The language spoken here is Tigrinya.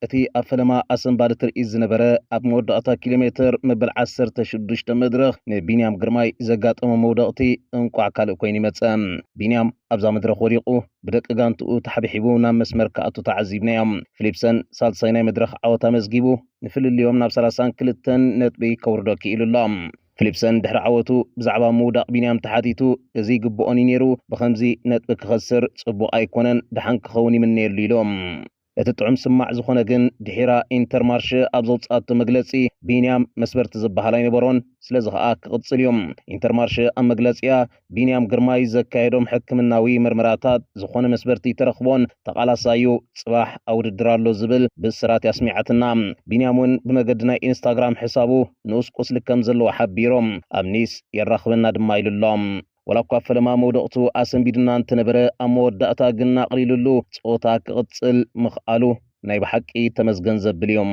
እቲ ኣብ ፈለማ ኣሰንባዲ ትርኢት ዝነበረ ኣብ መወዳእታ ኪሎሜትር መበል 16 መድረኽ ንቢንያም ግርማይ ዘጋጠመ መውደቕቲ እንቋዕ ካልእ ኮይኑ ይመጸ። ቢንያም ኣብዛ መድረኽ ወዲቑ ብደቂ ጋንትኡ ተሓቢሒቡ ናብ መስመር ክኣቱ ተዓዚብናዮም። ፊሊፕሰን ሳልሳይ ናይ መድረኽ ዓወታ መዝጊቡ ንፍልልዮም ናብ 32 ነጥቢ ከውርዶ ክኢሉ ኣሎ። ፊሊፕሰን ድሕሪ ዓወቱ ብዛዕባ ምውዳቕ ቢንያም ተሓቲቱ እዚ ግብኦኒ ነይሩ ብኸምዚ ነጥቢ ክኸስር ጽቡቕ ኣይኮነን ድሓን ክኸውን ይምነየሉ ኢሎም። እቲ ጥዑም ስማዕ ዝኾነ ግን ድሒራ ኢንተርማርሽ ኣብ ዘውፅኣቶ መግለጺ ቢንያም መስበርቲ ዝበሃል ኣይነበሮን ስለዚ ከዓ ክቕጽል እዮም። ኢንተርማርሽ ኣብ መግለጺያ ቢንያም ግርማይ ዘካየዶም ሕክምናዊ ምርመራታት ዝኾነ መስበርቲ ተረኽቦን ተቓላሳዩ ጽባሕ ኣብ ውድድር ኣሎ ዝብል ብስራት ያስሚዓትና። ቢንያም እውን ብመገዲ ናይ ኢንስታግራም ሕሳቡ ንኡስ ቁስሊ ከም ዘለዎ ሓቢሮም ኣብ ኒስ የራኽበና ድማ ኢሉሎም። ወላ እኳ ፈለማ መውደቕቱ ኣሰንቢድና እንተነበረ ኣብ መወዳእታ ግን ኣቕሊሉሉ ጾታ ክቕጽል ምኽኣሉ ናይ ብሓቂ ተመስገን ዘብል እዮም።